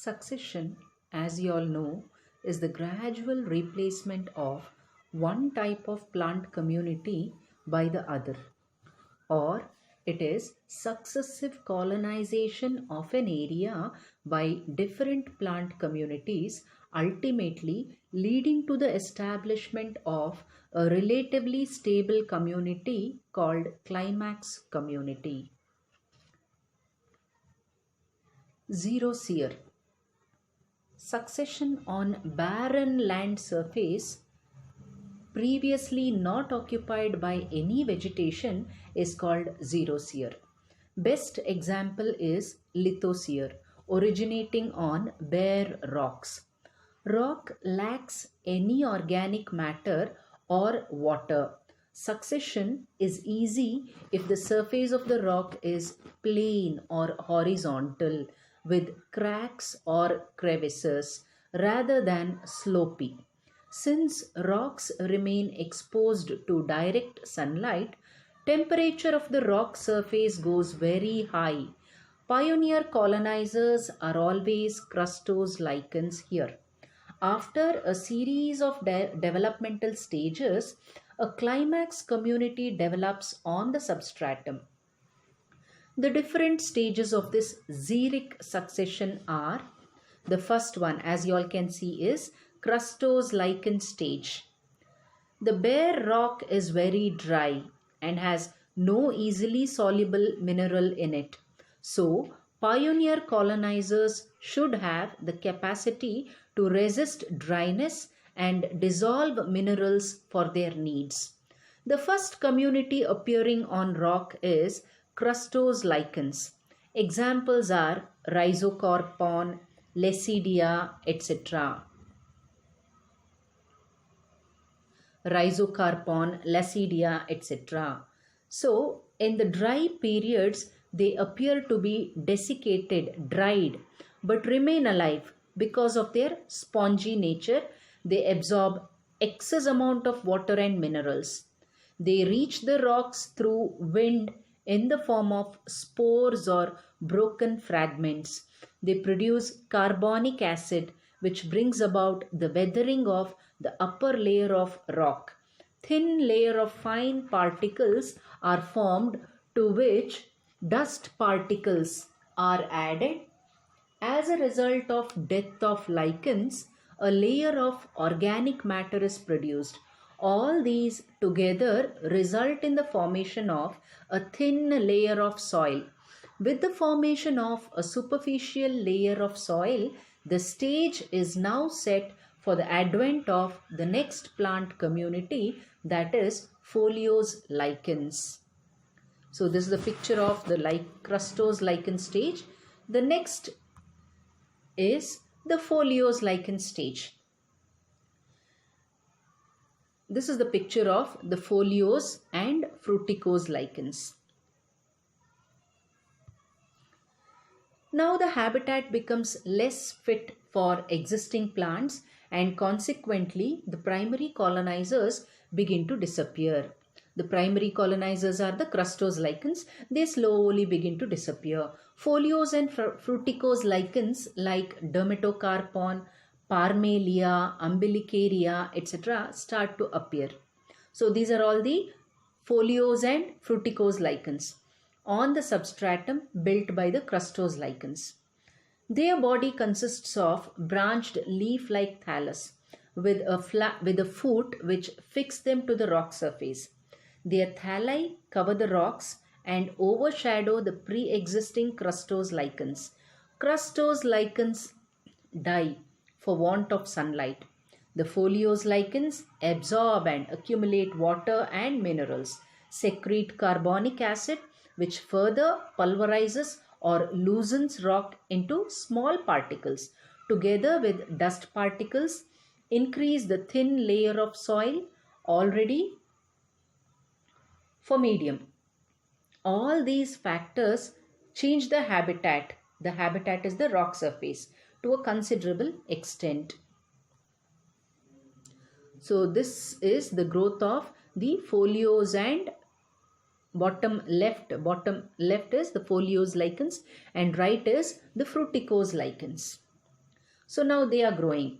Succession, as you all know, is the gradual replacement of one type of plant community by the other, or it is successive colonization of an area by different plant communities, ultimately leading to the establishment of a relatively stable community called climax community. Xerosear. Succession on barren land surface previously not occupied by any vegetation is called xerosear. Best example is lithosphere, originating on bare rocks. Rock lacks any organic matter or water. Succession is easy if the surface of the rock is plane or horizontal with cracks or crevices rather than slopy. Since rocks remain exposed to direct sunlight, temperature of the rock surface goes very high. Pioneer colonizers are always crustose lichens here. After a series of developmental stages, a climax community develops on the substratum. The different stages of this xeric succession are: the first one, as you all can see, is crustose lichen stage. The bare rock is very dry and has no easily soluble mineral in it. So, pioneer colonizers should have the capacity to resist dryness and dissolve minerals for their needs. The first community appearing on rock is crustose lichens. Examples are Rhizocarpon, Lesidia, etc. Rhizocarpon, Lesidia, etc. So, in the dry periods, they appear to be desiccated, dried, but remain alive because of their spongy nature. They absorb excess amount of water and minerals. They reach the rocks through wind in the form of spores or broken fragments. They produce carbonic acid, which brings about the weathering of the upper layer of rock. Thin layer of fine particles are formed to which dust particles are added. As a result of death of lichens, a layer of organic matter is produced. All these together result in the formation of a thin layer of soil. With the formation of a superficial layer of soil, the stage is now set for the advent of the next plant community, that is foliose lichens. So this is the picture of the crustose lichen stage. The next is the foliose lichen stage. This is the picture of the foliose and fruticose lichens. Now the habitat becomes less fit for existing plants and consequently the primary colonizers begin to disappear. The primary colonizers are the crustose lichens. They slowly begin to disappear. Foliose and fruticose lichens like Dermatocarpon, Parmelia, Umbilicaria, etc. start to appear. So these are all the foliose and fruticose lichens on the substratum built by the crustose lichens. Their body consists of branched leaf-like thallus with a foot which fix them to the rock surface. Their thalli cover the rocks and overshadow the pre-existing crustose lichens. Crustose lichens die for want of sunlight. The foliose lichens absorb and accumulate water and minerals, secrete carbonic acid, which further pulverizes or loosens rock into small particles. Together with dust particles, increase the thin layer of soil already for medium. All these factors change the habitat. The habitat is the rock surface to a considerable extent. So this is the growth of the foliose and bottom left is the foliose lichens and right is the fruticose lichens. So now they are growing.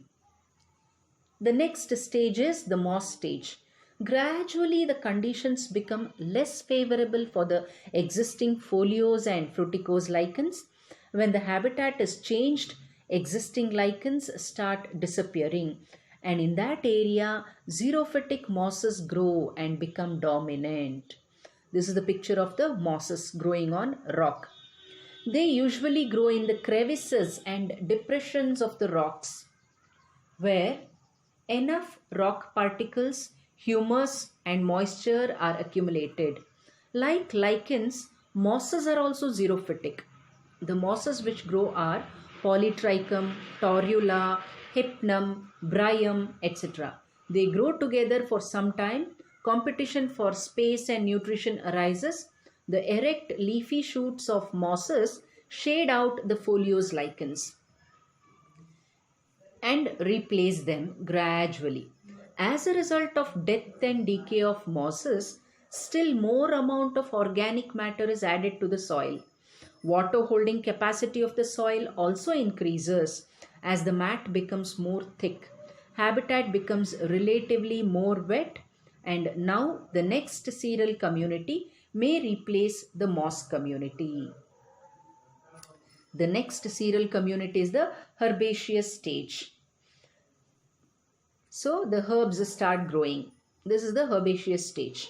The next stage is the moss stage. Gradually, the conditions become less favorable for the existing foliose and fruticose lichens. When the habitat is changed, existing lichens start disappearing, and in that area, xerophytic mosses grow and become dominant. This is the picture of the mosses growing on rock. They usually grow in the crevices and depressions of the rocks, where enough rock particles, humus, and moisture are accumulated. Like lichens, mosses are also xerophytic. The mosses which grow are Polytrichum, Torula, Hypnum, Bryum, etc. They grow together for some time. Competition for space and nutrition arises. The erect leafy shoots of mosses shade out the foliose lichens and replace them gradually. As a result of death and decay of mosses, still more amount of organic matter is added to the soil. Water holding capacity of the soil also increases as the mat becomes more thick. Habitat becomes relatively more wet, and now the next cereal community may replace the moss community. The next cereal community is the herbaceous stage. So the herbs start growing. This is the herbaceous stage.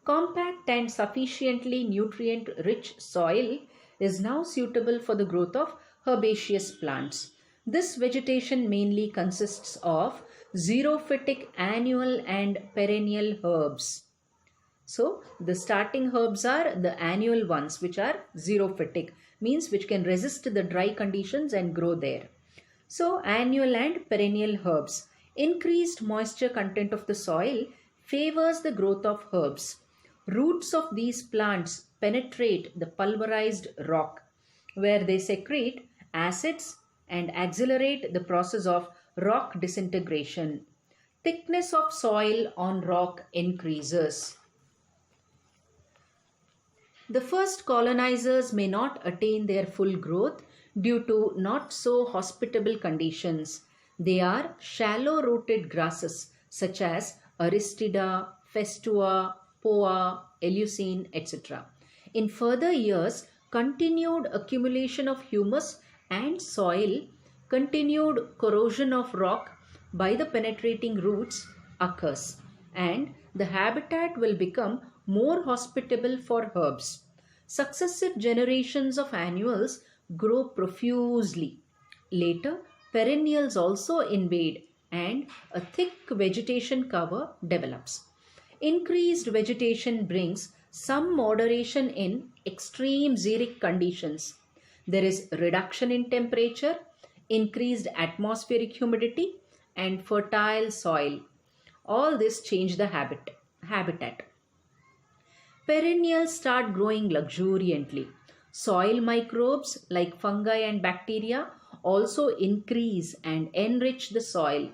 Compact and sufficiently nutrient-rich soil is now suitable for the growth of herbaceous plants. This vegetation mainly consists of xerophytic annual and perennial herbs. So the starting herbs are the annual ones, which are xerophytic, means which can resist the dry conditions and grow there. So annual and perennial herbs. Increased moisture content of the soil favors the growth of herbs. Roots of these plants penetrate the pulverized rock, where they secrete acids and accelerate the process of rock disintegration. Thickness of soil on rock increases. The first colonizers may not attain their full growth due to not so hospitable conditions. They are shallow rooted grasses such as Aristida, Festua, Poa, Eleusine, etc. In further years, continued accumulation of humus and soil, continued corrosion of rock by the penetrating roots occurs, and the habitat will become more hospitable for herbs. Successive generations of annuals grow profusely. Later, perennials also invade and a thick vegetation cover develops. Increased vegetation brings some moderation in extreme xeric conditions. There is reduction in temperature, increased atmospheric humidity, and fertile soil. All this change the habitat. Perennials start growing luxuriantly. Soil microbes like fungi and bacteria also increase and enrich the soil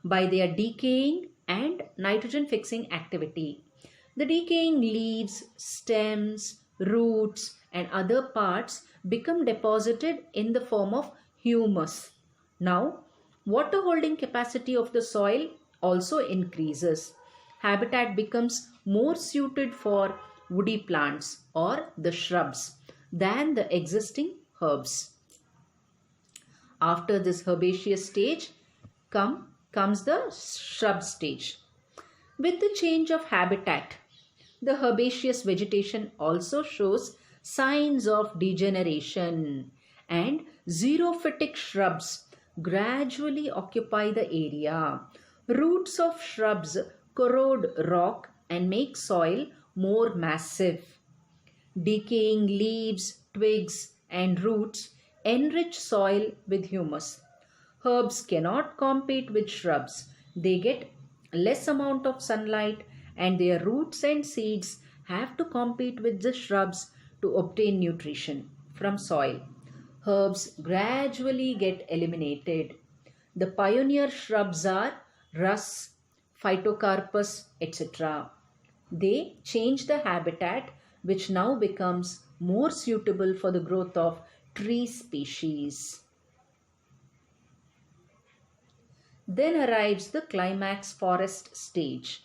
by their decaying and nitrogen fixing activity. The decaying leaves, stems, roots, and other parts become deposited in the form of humus. Now, water holding capacity of the soil also increases. Habitat becomes more suited for woody plants or the shrubs than the existing herbs. After this herbaceous stage comes the shrub stage. With the change of habitat, the herbaceous vegetation also shows signs of degeneration, and xerophytic shrubs gradually occupy the area. Roots of shrubs corrode rock and make soil more massive. Decaying leaves, twigs, and roots enrich soil with humus. Herbs cannot compete with shrubs. They get less amount of sunlight, and their roots and seeds have to compete with the shrubs to obtain nutrition from soil. Herbs gradually get eliminated. The pioneer shrubs are Rus, Phytocarpus, etc. They change the habitat, which now becomes more suitable for the growth of tree species. Then arrives the climax forest stage.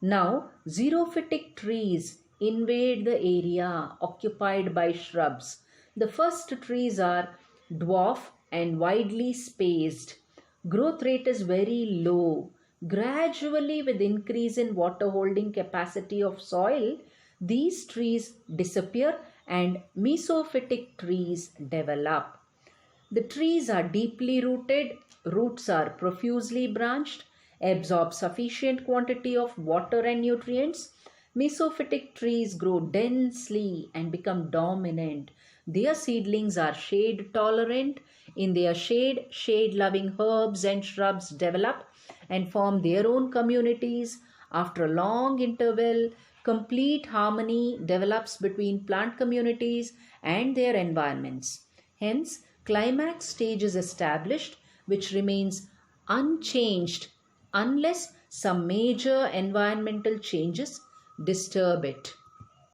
Now, xerophytic trees invade the area occupied by shrubs. The first trees are dwarf and widely spaced. Growth rate is very low. Gradually, with increase in water holding capacity of soil, these trees disappear and mesophytic trees develop. The trees are deeply rooted, roots are profusely branched, absorb sufficient quantity of water and nutrients. Mesophytic trees grow densely and become dominant. Their seedlings are shade tolerant. In their shade, shade loving herbs and shrubs develop and form their own communities. After a long interval, complete harmony develops between plant communities and their environments. Hence, climax stage is established, which remains unchanged unless some major environmental changes disturb it.